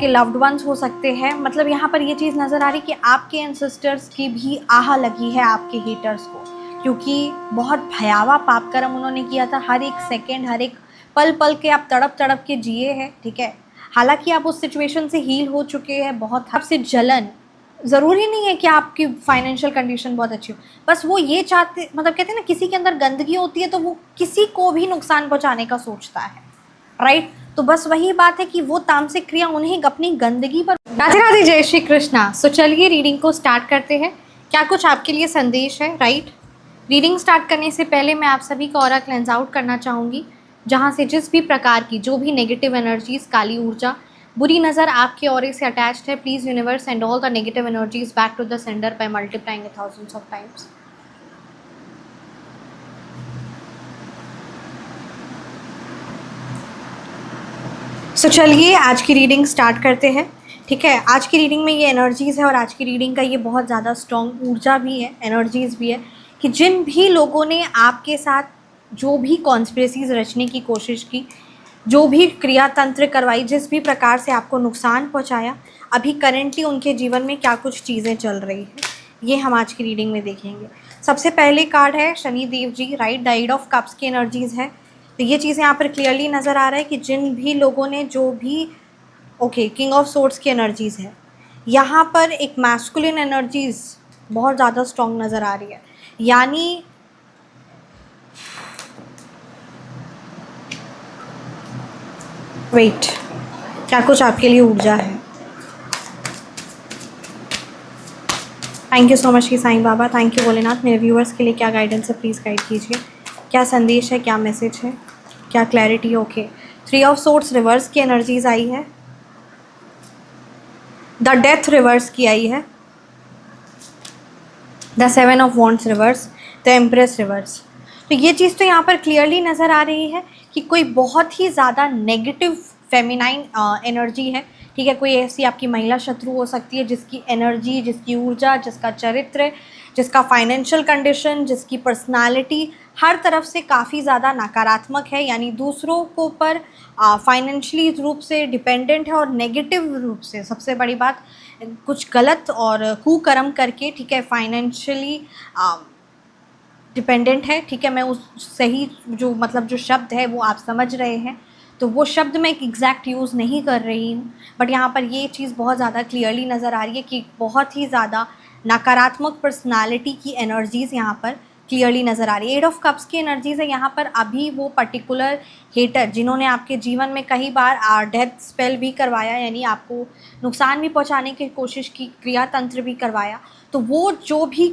आपके loved ones हो सकते हैं। मतलब यहाँ पर ये चीज़ नज़र आ रही कि आपके एंसेस्टर्स की भी आह लगी है आपके हेटर्स को, क्योंकि बहुत भयावह पाप कर्म उन्होंने किया था। हर एक सेकेंड, हर एक पल पल के आप तड़प तड़प के जिए हैं, ठीक है। हालांकि आप उस सिचुएशन से हील हो चुके हैं, बहुत आपसे जलन, ज़रूरी नहीं है कि आपकी फाइनेंशियल कंडीशन बहुत अच्छी हो, बस वो ये चाहते, मतलब कहते हैं ना, किसी के अंदर गंदगी होती है तो वो किसी को भी नुकसान पहुंचाने का सोचता है, राइट। तो बस वही बात है कि वो तामसिक क्रिया उन्हें अपनी गंदगी पर। राधे राधे, जय श्री कृष्णा। सो चलिए रीडिंग को स्टार्ट करते हैं। क्या कुछ आपके लिए संदेश है, राइट। रीडिंग स्टार्ट करने से पहले मैं आप सभी का ऑरा क्लेंस आउट करना चाहूँगी, जहाँ से जिस भी प्रकार की जो भी नेगेटिव एनर्जीज, काली ऊर्जा, बुरी नज़र आपके ऑरे से अटैच्ड है, please universe and all the negative energies back to the sender by multiplying thousands of times. So चलिए आज की रीडिंग स्टार्ट करते हैं, ठीक है। आज की रीडिंग में ये एनर्जीज़ है और आज की रीडिंग का ये बहुत ज़्यादा स्ट्रॉन्ग ऊर्जा भी है, एनर्जीज़ भी है कि जिन भी लोगों ने आपके साथ जो भी कॉन्स्पिरेसीज रचने की कोशिश की, जो भी क्रिया तंत्र करवाई, जिस भी प्रकार से आपको नुकसान पहुंचाया, अभी करेंटली उनके जीवन में क्या कुछ चीज़ें चल रही हैं, ये हम आज की रीडिंग में देखेंगे। सबसे पहले कार्ड है Shani Dev ji, right. The eight of cups की एनर्जीज़ है। तो ये चीज़ यहाँ पर क्लियरली नज़र आ रहा है कि जिन भी लोगों ने जो भी, ओके, किंग ऑफ सोर्ड्स की एनर्जीज़ है। यहाँ पर एक मैस्कुलिन एनर्जीज़ बहुत ज़्यादा स्ट्रॉन्ग नज़र आ रही है, यानी वेट, क्या कुछ आपके लिए ऊर्जा है। थैंक यू सो मच की साईं बाबा, थैंक यू भोलेनाथ। मेरे व्यूअर्स के लिए क्या गाइडेंस है, प्लीज़ गाइड कीजिए। क्या संदेश है, क्या मैसेज है, क्या clarity. Okay, 3 of swords reverse की एनर्जीज आई है, द डेथ रिवर्स की आई है, the 7 of wands reverse, the empress reverse. तो ये चीज़ तो यहाँ पर क्लियरली नज़र आ रही है कि कोई बहुत ही ज़्यादा नेगेटिव फेमिनाइन एनर्जी है, ठीक है। कोई ऐसी आपकी महिला शत्रु हो सकती है जिसकी एनर्जी, जिसकी ऊर्जा, जिसका चरित्र, जिसका फाइनेंशियल कंडीशन, जिसकी पर्सनालिटी हर तरफ से काफ़ी ज़्यादा नकारात्मक है, यानी दूसरों को पर फाइनेंशियली रूप से डिपेंडेंट है और नेगेटिव रूप से, सबसे बड़ी बात, कुछ गलत और कुकर्म करके, ठीक है, फाइनेंशियली डिपेंडेंट है, ठीक है। मैं उस सही जो मतलब जो शब्द है वो आप समझ रहे हैं, तो वो शब्द मैं एग्जैक्ट यूज़ नहीं कर रही हूँ, बट यहाँ पर ये चीज़ बहुत ज़्यादा क्लियरली नज़र आ रही है कि बहुत ही ज़्यादा नकारात्मक पर्सनालिटी की एनर्जीज़ यहाँ पर क्लियरली नज़र आ रही है। 8 ऑफ कप्स की एनर्जीज़ है यहाँ पर। अभी वो पर्टिकुलर हेटर जिन्होंने आपके जीवन में कई बार डेथ स्पेल भी करवाया, यानी आपको नुकसान भी पहुँचाने की कोशिश की, क्रिया तंत्र भी करवाया, तो वो जो भी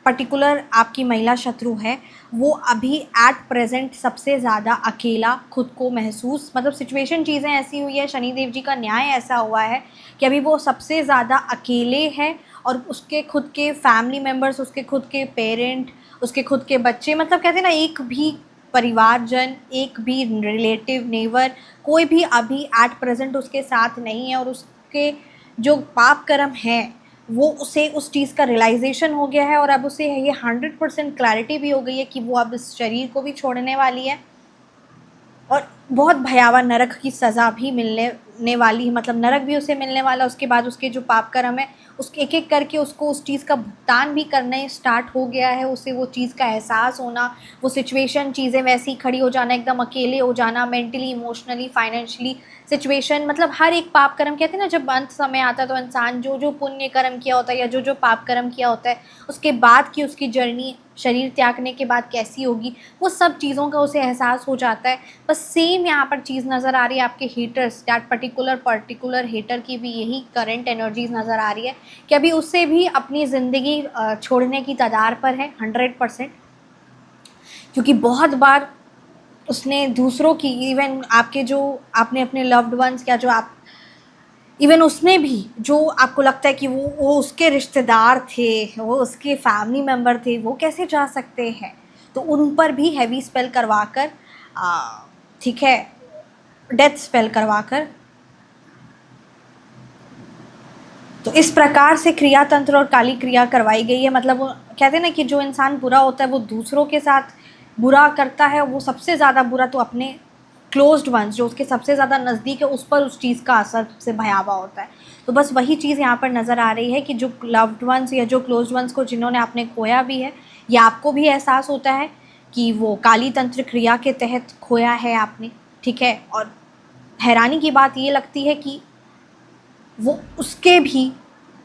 पर्टिकुलर आपकी महिला शत्रु है, वो अभी एट प्रेजेंट सबसे ज़्यादा अकेला खुद को महसूस, मतलब सिचुएशन, चीज़ें ऐसी हुई है, शनिदेव जी का न्याय ऐसा हुआ है कि अभी वो सबसे ज़्यादा अकेले है और उसके खुद के फैमिली मेम्बर्स, उसके खुद के पेरेंट, उसके खुद के बच्चे, मतलब कहते हैं ना, एक भी परिवारजन, एक भी रिलेटिव, नेबर, कोई भी अभी एट प्रेजेंट उसके साथ नहीं है। और उसके जो पाप कर्म है वो उसे उस चीज़ का रियलाइजेशन हो गया है और अब उसे ये 100% क्लैरिटी भी हो गई है कि वो अब इस शरीर को भी छोड़ने वाली है और बहुत भयावह नरक की सज़ा भी मिलने वाली है, मतलब नरक भी उसे मिलने वाला। उसके बाद उसके जो पाप कर्म है उसके एक एक करके उसको उस चीज़ का भुगतान भी करने स्टार्ट हो गया है। उसे वो चीज़ का एहसास होना, वो सिचुएशन, चीज़ें वैसी खड़ी हो जाना, एकदम अकेले हो जाना, मेंटली, इमोशनली, फाइनेंशियली सिचुएशन, मतलब हर एक पाप कर्म, कहते हैं ना, जब अंत समय आता है तो इंसान जो जो पुण्य कर्म किया होता है या जो जो पाप कर्म किया होता है उसके बाद की उसकी जर्नी शरीर त्यागने के बाद कैसी होगी, वो सब चीज़ों का उसे एहसास हो जाता है। बस सेम यहाँ पर चीज़ नज़र आ रही है आपके हेटर्स, दैट पर्टिकुलर हेटर की भी यही करंट एनर्जीज नज़र आ रही है कि अभी उससे भी अपनी ज़िंदगी छोड़ने की कगार पर है 100%, क्योंकि बहुत बार उसने दूसरों की, इवन आपके जो आपने अपने लव्ड वंस, या जो आप, इवन उसमें भी जो आपको लगता है कि वो उसके रिश्तेदार थे, वो उसके फैमिली मेम्बर थे, वो कैसे जा सकते हैं, तो उन पर भी हैवी स्पेल करवा कर, ठीक है, डेथ स्पेल करवा कर, तो इस प्रकार से क्रिया तंत्र और काली क्रिया करवाई गई है। मतलब वो कहते हैं ना कि जो इंसान बुरा होता है वो दूसरों के साथ बुरा करता है, वो सबसे ज़्यादा बुरा तो अपने क्लोज्ड वंस, जो उसके सबसे ज़्यादा नज़दीक है, उस पर उस चीज़ का असर सबसे भयावह होता है। तो बस वही चीज़ यहाँ पर नज़र आ रही है कि जो लव्ड वंस या जो क्लोज्ड वंस को जिन्होंने आपने खोया भी है, या आपको भी एहसास होता है कि वो काली तंत्र क्रिया के तहत खोया है आपने, ठीक है। और हैरानी की बात ये लगती है कि वो उसके भी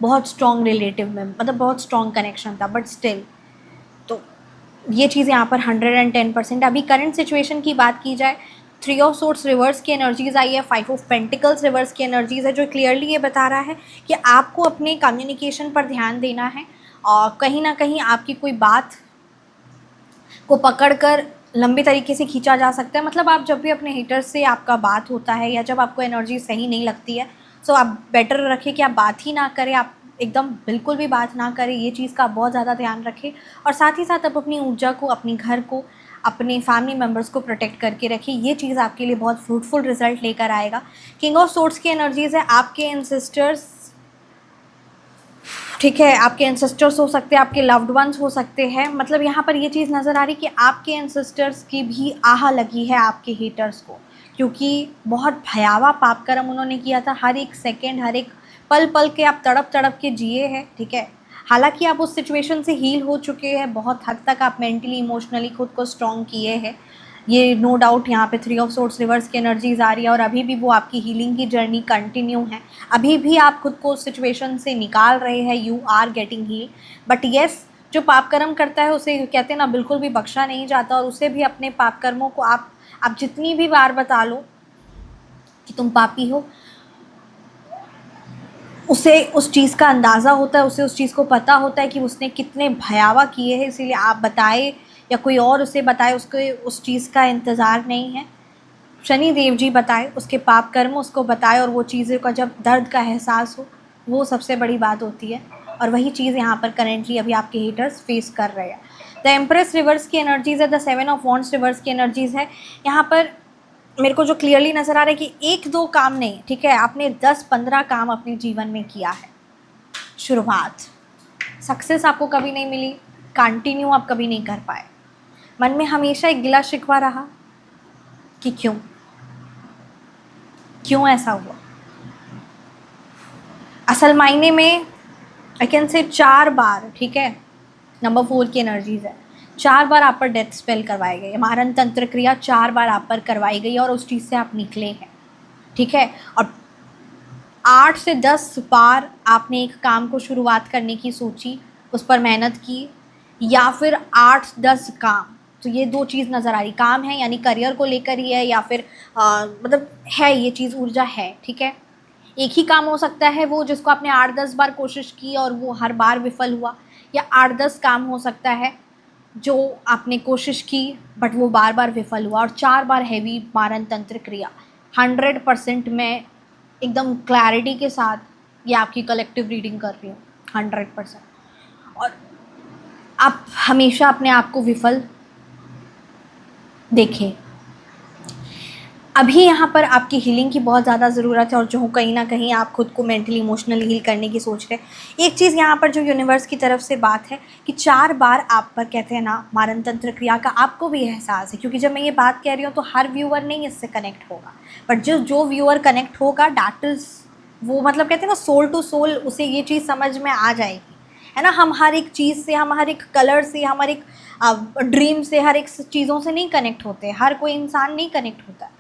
बहुत स्ट्रॉन्ग रिलेटिव में, मतलब बहुत स्ट्रॉन्ग कनेक्शन था, बट स्टिल। तो ये चीज़ यहाँ पर 110%। अभी करंट सिचुएशन की बात की जाए, 3 ऑफ सोर्ट्स रिवर्स की एनर्जीज़ आई है, 5 ऑफ पेंटिकल्स रिवर्स की एनर्जीज़ है, जो क्लियरली ये बता रहा है कि आपको अपने कम्युनिकेशन पर ध्यान देना है। और कहीं ना कहीं आपकी कोई बात को पकड़कर लंबे तरीके से खींचा जा सकता है। मतलब आप जब भी अपने हेटर्स से आपका बात होता है, या जब आपको एनर्जी सही नहीं लगती है, सो आप बेटर रखें कि आप बात ही ना करें, आप एकदम बिल्कुल भी बात ना करें। ये चीज़ का बहुत ज़्यादा ध्यान रखें। और साथ ही साथ आप अपनी ऊर्जा को, अपने घर को, अपने फैमिली मेम्बर्स को प्रोटेक्ट करके रखें। ये चीज़ आपके लिए बहुत फ्रूटफुल रिजल्ट लेकर आएगा। किंग ऑफ सोर्ट्स की एनर्जीज़ है, आपके एंसेस्टर्स, ठीक है, आपके एंसेस्टर्स हो सकते हैं, आपके लव्ड वंस हो सकते हैं। मतलब यहाँ पर ये चीज़ नज़र आ रही कि आपके एंसेस्टर्स की भी आह लगी है आपके हेटर्स को, क्योंकि बहुत भयावह पाप कर्म उन्होंने किया था। हर एक सेकंड, हर एक पल पल के आप तड़प तड़प के जिए हैं, ठीक है। हालांकि आप उस सिचुएशन से हील हो चुके हैं, बहुत हद तक आप मेंटली इमोशनली खुद को स्ट्रॉन्ग किए हैं, ये नो डाउट। यहाँ पे 3 ऑफ सोर्ट्स रिवर्स की एनर्जीज आ रही है, और अभी भी वो आपकी हीलिंग की जर्नी कंटिन्यू है। अभी भी आप खुद को उस सिचुएशन से निकाल रहे हैं, you are getting heal. But yes, जो पाप कर्म करता है उसे कहते हैं ना, बिल्कुल भी बख्शा नहीं जाता। और उसे भी अपने पाप कर्मों को आप जितनी भी बार बता लो कि तुम पापी हो, उसे उस चीज़ का अंदाज़ा होता है, उसे उस चीज़ को पता होता है कि उसने कितने भयावह किए हैं। इसीलिए आप बताए या कोई और उसे बताए, उसको उस चीज़ का इंतज़ार नहीं है। शनि देव जी बताए, उसके पाप कर्म उसको बताए, और वो चीज़ों का जब दर्द का एहसास हो, वो सबसे बड़ी बात होती है। और वही चीज़ यहाँ पर करेंटली अभी आपके हेटर्स फेस कर रहे हैं। द एम्प्रेस रिवर्स की एनर्जीज़ है, द 7 ऑफ वॉन्ड्स रिवर्स की एनर्जीज़ है। यहाँ पर मेरे को जो क्लियरली नज़र आ रहा है कि 1-2 काम नहीं, ठीक है, आपने 10-15 काम अपने जीवन में किया है। शुरुआत, सक्सेस आपको कभी नहीं मिली, कंटिन्यू आप कभी नहीं कर पाए। मन में हमेशा एक गिला शिकवा रहा कि क्यों ऐसा हुआ। असल मायने में आई कैन से 4 बार, ठीक है, नंबर 4 की एनर्जीज है, 4 बार आप पर डेथ स्पेल करवाई गई, मारण तंत्र क्रिया 4 बार आप पर करवाई गई, और उस चीज़ से आप निकले हैं, ठीक है। और 8 से 10 बार आपने एक काम को शुरुआत करने की सोची, उस पर मेहनत की, या फिर 8-10 काम। तो ये 2 चीज़ नज़र आ रही, काम है यानी करियर को लेकर ही है, या फिर मतलब है ये चीज़, ऊर्जा है, ठीक है। एक ही काम हो सकता है वो जिसको आपने 8-10 बार कोशिश की और वो हर बार विफल हुआ, या 8-10 काम हो सकता है जो आपने कोशिश की बट वो बार बार विफल हुआ। और 4 बार हैवी मारण तंत्र क्रिया। 100% मैं एकदम क्लैरिटी के साथ ये आपकी कलेक्टिव रीडिंग कर रही हूँ, 100%। और आप हमेशा अपने आप को विफल देखें। अभी यहाँ पर आपकी हीलिंग की बहुत ज़्यादा ज़रूरत है, और जो कहीं ना कहीं आप खुद को मेंटली इमोशनली हील करने की सोच रहे हैं। एक चीज़ यहाँ पर जो यूनिवर्स की तरफ से बात है कि 4 बार आप पर, कहते हैं ना, मारण तंत्र क्रिया का आपको भी एहसास है, क्योंकि जब मैं ये बात कह रही हूँ तो हर व्यूअर नहीं इससे कनेक्ट होगा, बट जो व्यूअर कनेक्ट होगा, डैट इज़ वो, मतलब कहते हैं ना, सोल टू सोल, उसे ये चीज़ समझ में आ जाएगी, है ना। हम हर एक चीज़ से, हम हर एक कलर से, हम हर एक ड्रीम से, हर एक चीज़ों से नहीं कनेक्ट होते, हर कोई इंसान नहीं कनेक्ट होता है।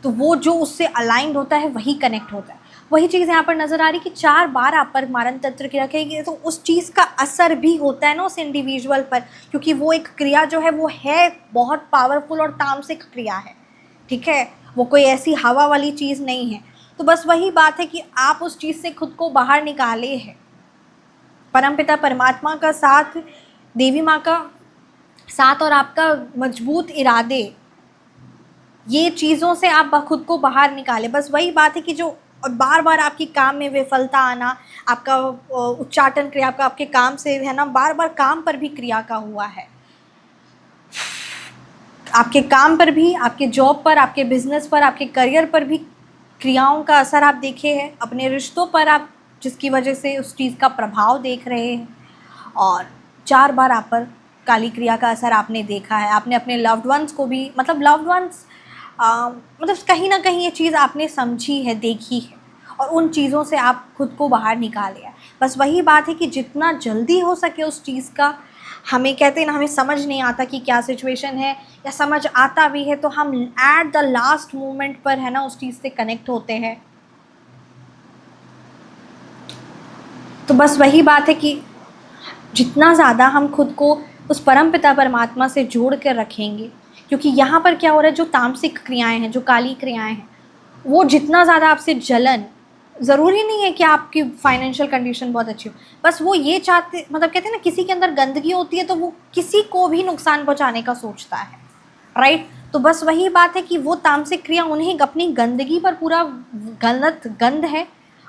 तो वो जो उससे अलाइंड होता है वही कनेक्ट होता है। वही चीज़ यहाँ पर नज़र आ रही कि 4 बार आप पर मारण तंत्र क्रिया रखेगी, तो उस चीज़ का असर भी होता है ना उस इंडिविजुअल पर, क्योंकि वो एक क्रिया जो है वो है बहुत पावरफुल और तामसिक क्रिया है, ठीक है। वो कोई ऐसी हवा वाली चीज़ नहीं है। तो बस वही बात है कि आप उस चीज़ से खुद को बाहर निकाले हैं। परमपिता परमात्मा का साथ, देवी माँ का साथ, और आपका मजबूत इरादे, ये चीज़ों से आप खुद को बाहर निकाले। बस वही बात है कि जो बार बार आपकी काम में विफलता आना, आपका उच्चाटन क्रिया, आपका आपके काम से, है ना, बार बार काम पर भी क्रिया का हुआ है, आपके काम पर भी, आपके जॉब पर, आपके बिजनेस पर, आपके करियर पर भी क्रियाओं का असर आप देखे हैं। अपने रिश्तों पर आप जिसकी वजह से उस चीज़ का प्रभाव देख रहे हैं, और 4 बार आप पर काली क्रिया का असर आपने देखा है। आपने अपने लव्ड वंस को भी, मतलब लव्ड वंस मतलब कहीं ना कहीं ये चीज़ आपने समझी है, देखी है, और उन चीज़ों से आप खुद को बाहर निकाले हैं। बस वही बात है कि जितना जल्दी हो सके उस चीज़ का, हमें कहते हैं ना, हमें समझ नहीं आता कि क्या सिचुएशन है, या समझ आता भी है तो हम एट द लास्ट मोमेंट पर है ना उस चीज़ से कनेक्ट होते हैं। तो बस वही बात है कि जितना ज़्यादा हम खुद को उस परमपिता परमात्मा से जोड़ कर रखेंगे, क्योंकि यहाँ पर क्या हो रहा है, जो तामसिक क्रियाएं हैं, जो काली क्रियाएं हैं, वो जितना ज़्यादा आपसे जलन, ज़रूरी नहीं है कि आपकी फाइनेंशियल कंडीशन बहुत अच्छी हो, बस वो ये चाहते, मतलब कहते हैं ना, किसी के अंदर गंदगी होती है तो वो किसी को भी नुकसान पहुँचाने का सोचता है, राइट। तो बस वही बात है कि वो तामसिक क्रिया उन्हें अपनी गंदगी पर पूरा गलत गंध है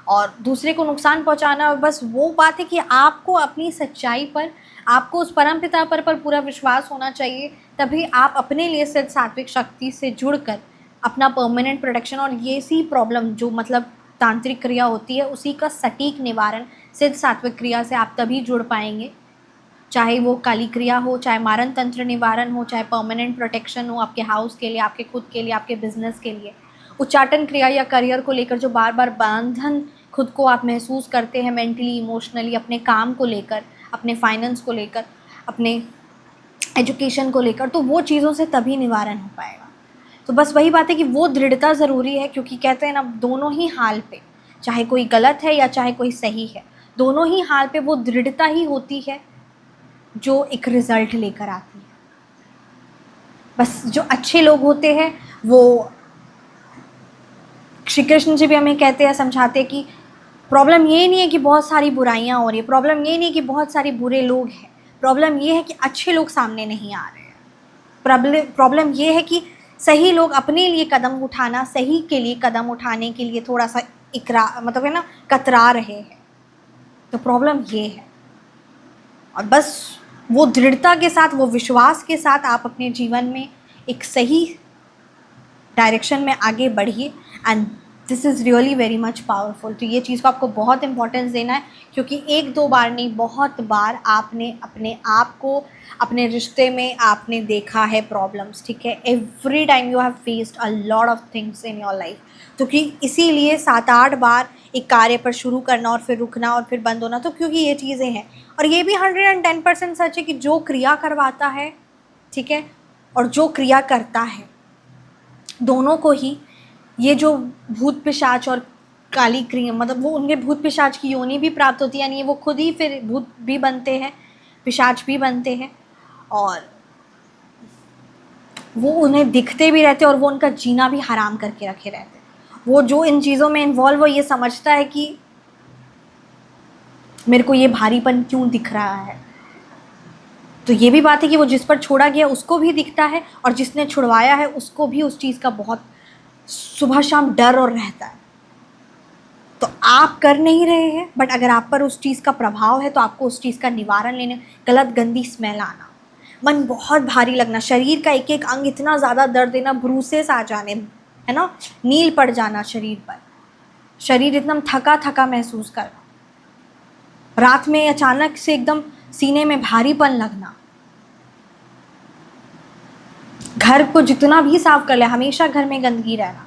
और दूसरे को नुकसान पहुंचाना। और बस वो बात है कि आपको अपनी सच्चाई पर, आपको उस परमपिता पर पूरा विश्वास होना चाहिए, तभी आप अपने लिए सिद्ध सात्विक शक्ति से जुड़कर अपना परमानेंट प्रोटेक्शन और ये सी प्रॉब्लम जो मतलब तांत्रिक क्रिया होती है उसी का सटीक निवारण सिद्ध सात्विक क्रिया से आप तभी जुड़ पाएंगे। चाहे वो काली क्रिया हो, चाहे मारण तंत्र निवारण हो, चाहे परमानेंट प्रोटेक्शन हो आपके हाउस के लिए, आपके खुद के लिए, आपके बिजनेस के लिए, उच्चाटन क्रिया या करियर को लेकर जो बार बार बंधन खुद को आप महसूस करते हैं मेंटली, इमोशनली, अपने काम को लेकर, अपने फाइनेंस को लेकर, अपने एजुकेशन को लेकर, तो वो चीज़ों से तभी निवारण हो पाएगा। तो बस वही बात है कि वो दृढ़ता ज़रूरी है, क्योंकि कहते हैं ना, दोनों ही हाल पे, चाहे कोई गलत है या चाहे कोई सही है, दोनों ही हाल पे वो दृढ़ता ही होती है जो एक रिज़ल्ट लेकर आती है। बस जो अच्छे लोग होते हैं वो, श्री कृष्ण जी भी हमें कहते हैं, समझाते हैं कि प्रॉब्लम ये नहीं है कि बहुत सारी बुराइयाँ हो रही है, प्रॉब्लम ये नहीं है कि बहुत सारे बुरे लोग हैं, प्रॉब्लम ये है कि अच्छे लोग सामने नहीं आ रहे हैं। प्रॉब्लम ये है कि सही लोग अपने लिए कदम उठाना, सही के लिए कदम उठाने के लिए थोड़ा सा मतलब है ना, कतरा रहे हैं। तो प्रॉब्लम ये है। और बस वो दृढ़ता के साथ, वो विश्वास के साथ आप अपने जीवन में एक सही डायरेक्शन में आगे बढ़िए, and this is really very much powerful. तो ये चीज़ को आपको बहुत इंपॉर्टेंस देना है, क्योंकि एक दो बार नहीं, बहुत बार आपने अपने आप को, अपने रिश्ते में आपने देखा है प्रॉब्लम्स, ठीक है। Every time you have faced a lot of things in your life. तो कि इसीलिए 7-8 बार एक कार्य पर शुरू करना और फिर रुकना और फिर बंद होना, तो क्योंकि ये चीज़ें हैं। और ये भी 110% सच है कि जो क्रिया करवाता है, ठीक है, और जो क्रिया करता है, दोनों को ही ये जो भूत पिशाच और काली क्रिया, मतलब वो उनके भूत पिशाच की योनि भी प्राप्त होती है, यानी वो खुद ही फिर भूत भी बनते हैं, पिशाच भी बनते हैं, और वो उन्हें दिखते भी रहते हैं और वो उनका जीना भी हराम करके रखे रहते हैं। वो जो इन चीज़ों में इन्वॉल्व हो, ये समझता है कि मेरे को ये भारीपन क्यों दिख रहा है। तो ये भी बात है कि वो जिस पर छोड़ा गया उसको भी दिखता है, और जिसने छुड़वाया है उसको भी उस चीज़ का बहुत सुबह शाम डर और रहता है। तो आप कर नहीं रहे हैं, बट अगर आप पर उस चीज़ का प्रभाव है तो आपको उस चीज़ का निवारण लेने, गलत गंदी स्मेल आना, मन बहुत भारी लगना, शरीर का एक एक अंग इतना ज़्यादा दर्द देना, ब्रूसेस आ जाने, है ना, नील पड़ जाना शरीर पर, शरीर एकदम थका थका महसूस करना, रात में अचानक से एकदम सीने में भारीपन लगना, घर को जितना भी साफ कर ले, हमेशा घर में गंदगी रहना,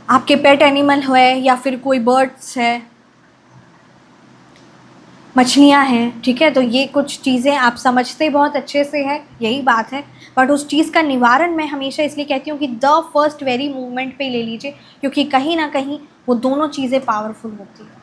आपके पेट एनिमल है या फिर कोई बर्ड्स है, मछलियाँ हैं, ठीक है, तो ये कुछ चीज़ें आप समझते बहुत अच्छे से है, यही बात है। बट उस चीज़ का निवारण मैं हमेशा इसलिए कहती हूँ कि द फर्स्ट वेरी मूवमेंट पे ले लीजिए, क्योंकि कहीं ना कहीं वो दोनों चीज़ें पावरफुल होती हैं।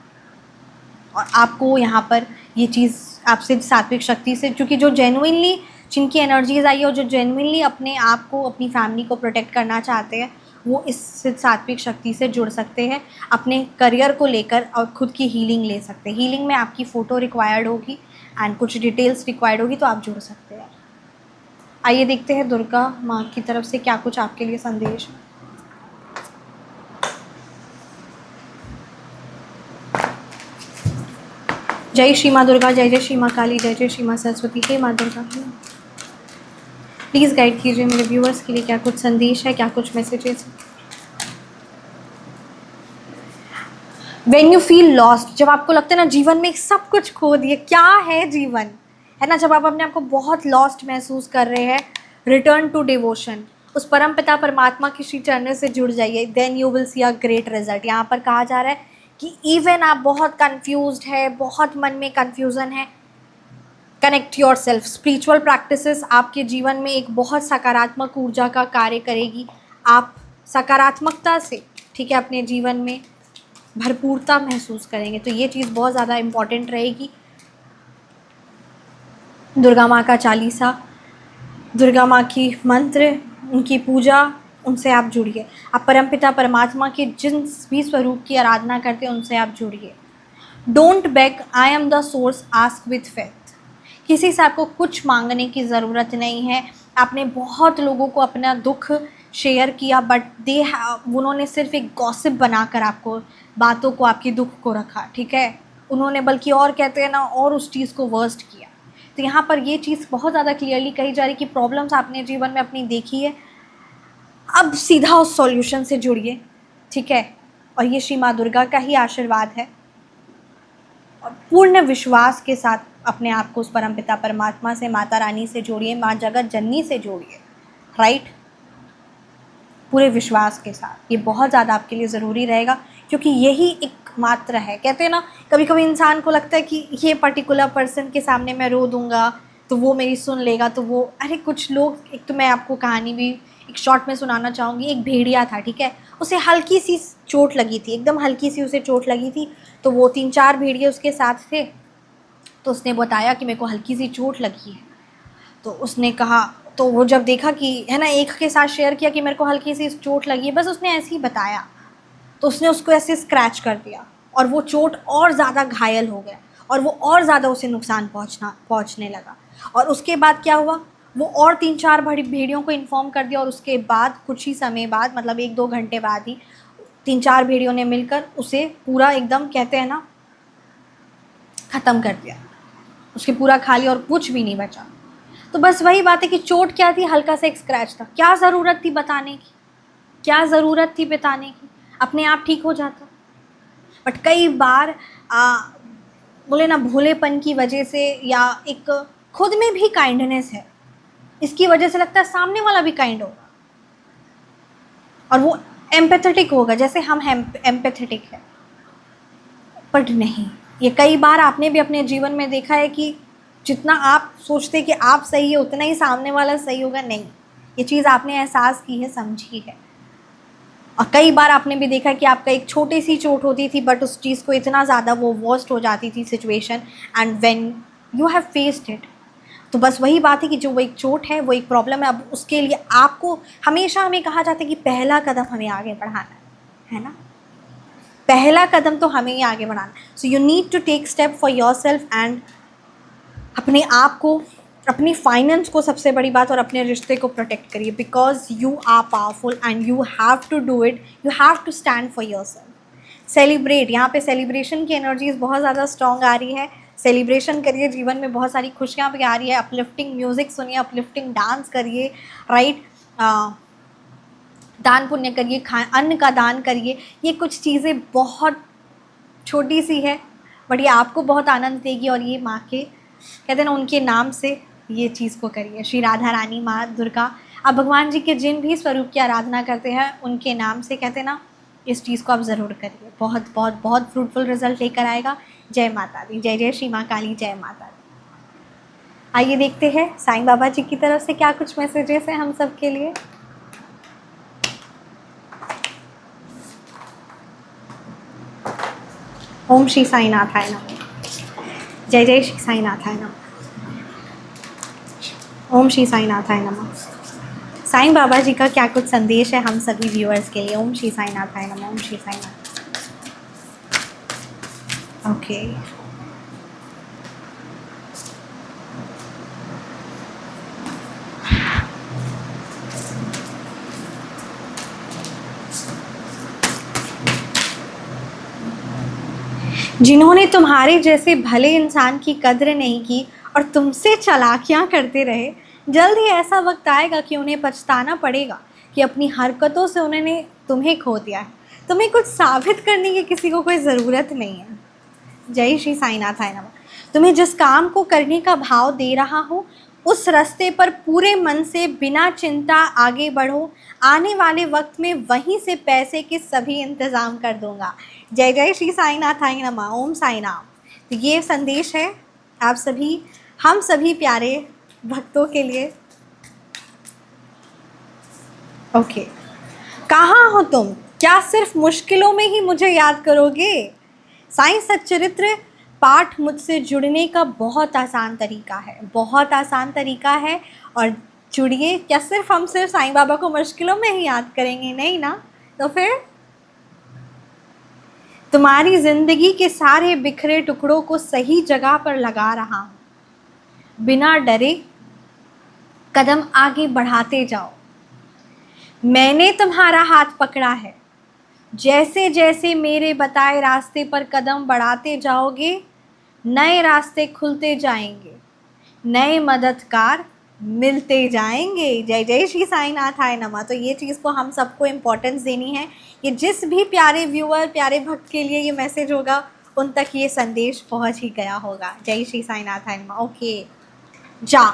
और आपको यहाँ पर ये चीज़ आपसे सात्विक शक्ति से, क्योंकि जो जेन्युइनली जिनकी एनर्जीज आई है और जो जेन्युइनली अपने आप को, अपनी फैमिली को प्रोटेक्ट करना चाहते हैं, वो इस सात्विक शक्ति से जुड़ सकते हैं, अपने करियर को लेकर और खुद की हीलिंग ले सकते हैं। हीलिंग में आपकी फ़ोटो रिक्वायर्ड होगी एंड कुछ डिटेल्स रिक्वायर्ड होगी, तो आप जुड़ सकते हैं। आइए देखते हैं दुर्गा माँ की तरफ से क्या कुछ आपके लिए संदेश है। जय श्री माँ दुर्गा, जय जय श्री माँ काली, जय जय श्री माँ सरस्वती। हे माँ दुर्गा, प्लीज़ गाइड कीजिए मेरे व्यूअर्स के लिए, क्या कुछ संदेश है, क्या कुछ मैसेजेस है। When you feel lost, जब आपको लगता है ना जीवन में सब कुछ खो दिए, क्या है जीवन, है ना, जब आप अपने आप को बहुत लॉस्ट महसूस कर रहे हैं, रिटर्न टू डिवोशन। उस परम पिता परमात्मा की श्री चरण से जुड़ जाइए, then you will see a great result. यहाँ पर कहा जा रहा है कि इवन आप बहुत कंफ्यूज्ड है, बहुत मन में कन्फ्यूज़न है, connect your self. Spiritual practices आपके जीवन में एक बहुत सकारात्मक ऊर्जा का कार्य करेगी। आप सकारात्मकता से, ठीक है, अपने जीवन में भरपूरता महसूस करेंगे। तो ये चीज़ बहुत ज़्यादा इम्पॉर्टेंट रहेगी। दुर्गा माँ का चालीसा, दुर्गा माँ की मंत्र, उनकी पूजा, उनसे आप जुड़िए। आप परमपिता परमात्मा के जिन भी स्वरूप की आराधना करते हैं उनसे आप जुड़िए। Don't beg, I am the source, ask with faith. किसी से आपको कुछ मांगने की ज़रूरत नहीं है। आपने बहुत लोगों को अपना दुख शेयर किया, बट उन्होंने सिर्फ एक गॉसिप बनाकर आपको बातों को, आपकी दुख को रखा, ठीक है। उन्होंने बल्कि और कहते हैं ना, और उस चीज़ को वर्स्ट किया। तो यहाँ पर ये चीज़ बहुत ज़्यादा क्लियरली कही जा रही कि प्रॉब्लम्स आपने जीवन में अपनी देखी है, अब सीधा उस सॉल्यूशन से जुड़िए, ठीक है। और ये श्री माँ दुर्गा का ही आशीर्वाद है। और पूर्ण विश्वास के साथ अपने आप को उस परमपिता परमात्मा से, माता रानी से जोड़िए, माँ जगत जननी से जोड़िए, राइट, पूरे विश्वास के साथ। ये बहुत ज़्यादा आपके लिए ज़रूरी रहेगा, क्योंकि यही एकमात्र है। कहते हैं ना, कभी कभी इंसान को लगता है कि ये पर्टिकुलर पर्सन के सामने मैं रो दूंगा तो वो मेरी सुन लेगा, तो वो, अरे कुछ लोग, एक तो मैं आपको कहानी भी एक शॉर्ट में सुनाना चाहूँगी। एक भेड़िया था, ठीक है, उसे हल्की सी चोट लगी थी, एकदम हल्की सी उसे चोट लगी थी। तो वो 3-4 भेड़िए उसके साथ थे, तो उसने बताया कि मेरे को हल्की सी चोट लगी है। तो उसने कहा, तो वो जब देखा कि, है ना, एक के साथ शेयर किया कि मेरे को हल्की सी चोट लगी है, बस उसने ऐसे ही बताया, तो उसने उसको ऐसे स्क्रैच कर दिया और वो चोट और ज़्यादा घायल हो गया और वो और ज़्यादा उसे नुकसान पहुँचने लगा। और उसके बाद क्या हुआ, वो और 3-4 भेड़ियों को इन्फॉर्म कर दिया, और उसके बाद कुछ ही समय बाद, मतलब 1-2 घंटे बाद ही 3-4 भेड़ियों ने मिलकर उसे पूरा एकदम, कहते हैं ना, ख़त्म कर दिया। उसके पूरा खा लिया और कुछ भी नहीं बचा। तो बस वही बात है कि चोट क्या थी, हल्का सा एक स्क्रैच था, क्या ज़रूरत थी बताने की, क्या ज़रूरत थी बताने की, अपने आप ठीक हो जाता। बट कई बार बोले ना, भोलेपन की वजह से, या एक खुद में भी काइंडनेस है, इसकी वजह से लगता है सामने वाला भी काइंड होगा और वो एम्पैथेटिक होगा जैसे हम एम्पैथेटिक है। बट नहीं, ये कई बार आपने भी अपने जीवन में देखा है कि जितना आप सोचते कि आप सही है उतना ही सामने वाला सही होगा। नहीं, ये चीज़ आपने एहसास की है, समझी है। और कई बार आपने भी देखा कि आपका एक छोटी सी चोट होती थी, बट उस चीज़ को इतना ज़्यादा वो वर्स्ट हो जाती थी situation, and when you have faced it. तो बस वही बात है कि जो वो एक चोट है, वो एक प्रॉब्लम है, अब उसके लिए आपको हमेशा हमें कहा जाता है कि पहला कदम हमें आगे बढ़ाना है ना, पहला कदम तो हमें ही आगे बढ़ाना। So you need to take step for your self, and अपने आप को, अपनी फाइनेंस को, सबसे बड़ी बात, और अपने रिश्ते को प्रोटेक्ट करिए, because you are powerful and you have to do it, you have to stand for your self. Celebrate, यहाँ पे सेलिब्रेशन की एनर्जीज बहुत ज़्यादा स्ट्रॉन्ग आ रही है। सेलिब्रेशन करिए, जीवन में बहुत सारी खुशियाँ भी आ रही है। अपलिफ्टिंग म्यूज़िक सुनिए, अपलिफ्टिंग डांस करिए, राइट, दान पुण्य करिए, अन्न का दान करिए। ये कुछ चीज़ें बहुत छोटी सी है, बट ये आपको बहुत आनंद देगी, और ये माँ के, कहते हैं ना, उनके नाम से ये चीज़ को करिए। श्री राधा रानी, माँ दुर्गा, आप भगवान जी के जिन भी स्वरूप की आराधना करते हैं उनके नाम से, कहते हैं ना, इस चीज़ को आप ज़रूर करिए। बहुत बहुत बहुत फ्रूटफुल रिजल्ट लेकर आएगा। जय माता दी, जय जय श्री माँ काली, जय माता दी। आइए देखते हैं साईं बाबा जी की तरफ से क्या कुछ मैसेजेस हैं हम सब के लिए। ओम श्री साईनाथाय नमः। जय जय श्री साईनाथाय नमः। ओम श्री साईनाथाय नमः। साईं बाबा जी का क्या कुछ संदेश है हम सभी व्यूअर्स के लिए। ओम श्री साईनाथाय नमः। ओम श्री साईनाथ। ओके, जिन्होंने तुम्हारे जैसे भले इंसान की कद्र नहीं की और तुमसे चालाकियाँ करते रहे, जल्द ही ऐसा वक्त आएगा कि उन्हें पछताना पड़ेगा कि अपनी हरकतों से उन्होंने तुम्हें खो दिया है। तुम्हें कुछ साबित करने की किसी को कोई ज़रूरत नहीं है। जय श्री साईनाथाय नमः। तुम्हें जिस काम को करने का भाव दे रहा हो उस रास्ते पर पूरे मन से बिना चिंता आगे बढ़ो, आने वाले वक्त में वहीं से पैसे के सभी इंतज़ाम कर दूंगा। जय जय श्री साईनाथ आई नमः। ओम साई राम। तो ये संदेश है आप सभी, हम सभी प्यारे भक्तों के लिए। ओके, कहाँ हो तुम? क्या सिर्फ मुश्किलों में ही मुझे याद करोगे? साईं सच्चरित्र पाठ मुझसे जुड़ने का बहुत आसान तरीका है, बहुत आसान तरीका है। और जुड़िए। क्या सिर्फ हम सिर्फ साईं बाबा को मुश्किलों में ही याद करेंगे? नहीं ना। तो फिर तुम्हारी ज़िंदगी के सारे बिखरे टुकड़ों को सही जगह पर लगा रहा हूँ। बिना डरे कदम आगे बढ़ाते जाओ। मैंने तुम्हारा हाथ पकड़ा है। जैसे जैसे मेरे बताए रास्ते पर कदम बढ़ाते जाओगे, नए रास्ते खुलते जाएंगे, नए मददगार मिलते जाएंगे। जय जय श्री साईनाथ आय नमः। तो ये चीज़ को हम सबको इम्पोर्टेंस देनी है। ये जिस भी प्यारे व्यूअर, प्यारे भक्त के लिए ये मैसेज होगा, उन तक ये संदेश पहुंच ही गया होगा। जय श्री साईनाथ आय नमः। ओके, जा,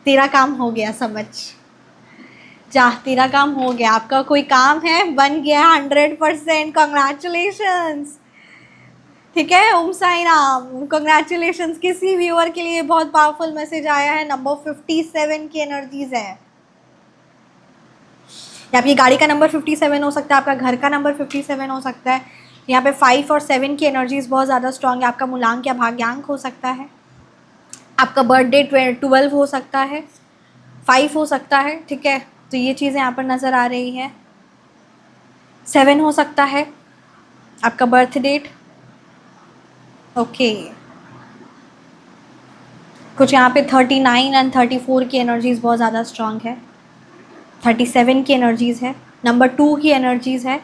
तेरा काम हो गया, समझ जा, तेरा काम हो गया। आपका कोई काम है, बन गया 100%। कॉन्ग्रेचुलेशंस। ठीक है, ओम साई राम, कॉन्ग्रेचुलेशंस। किसी व्यूअर के लिए बहुत पावरफुल मैसेज आया है। नंबर 57 की एनर्जीज है। या आपकी गाड़ी का नंबर 57 हो सकता है, आपका घर का नंबर 57 हो सकता है। यहाँ पे 5 और 7 की एनर्जीज बहुत ज़्यादा स्ट्रांग है। आपका मूलांक या भाग्यांक हो सकता है, आपका बर्थडे 12 हो सकता है, 5 हो सकता है। ठीक है, तो ये चीज़ें यहाँ पर नज़र आ रही है। 7 हो सकता है आपका बर्थ डेट। ओके, कुछ यहाँ पे 39 एंड 34 की एनर्जीज़ बहुत ज़्यादा स्ट्रांग है। 37 की एनर्जीज़ है। नंबर 2 की एनर्जीज़ है।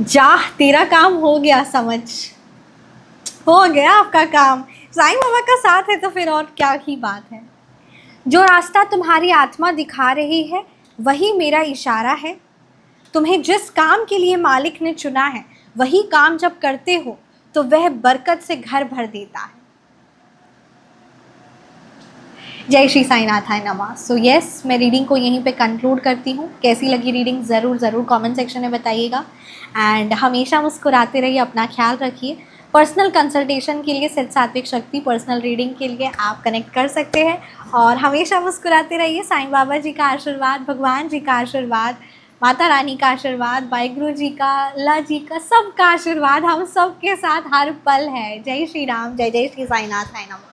जा, तेरा काम हो गया, समझ हो गया आपका काम। साईं बाबा का साथ है तो फिर और क्या ही बात है। जो रास्ता तुम्हारी आत्मा दिखा रही है वही मेरा इशारा है। तुम्हें जिस काम के लिए मालिक ने चुना है, वही काम जब करते हो तो वह बरकत से घर भर देता है। जय श्री साईनाथ आय नमः। सो यस, मैं रीडिंग को यहीं पे कंक्लूड करती हूँ। कैसी लगी रीडिंग ज़रूर कमेंट सेक्शन में बताइएगा। एंड हमेशा मुस्कुराते रहिए, अपना ख्याल रखिए। पर्सनल कंसल्टेशन के लिए सिद्ध सात्विक शक्ति पर्सनल रीडिंग के लिए आप कनेक्ट कर सकते हैं। और हमेशा मुस्कुराते रहिए। साईं बाबा जी का आशीर्वाद, भगवान जी का आशीर्वाद, माता रानी का आशीर्वाद, वाहिगुरु जी का, अल्लाह जी का, सबका आशीर्वाद हम सब के साथ हर पल है। जय श्री राम, जय जय श्री साईनाथ आय नमः।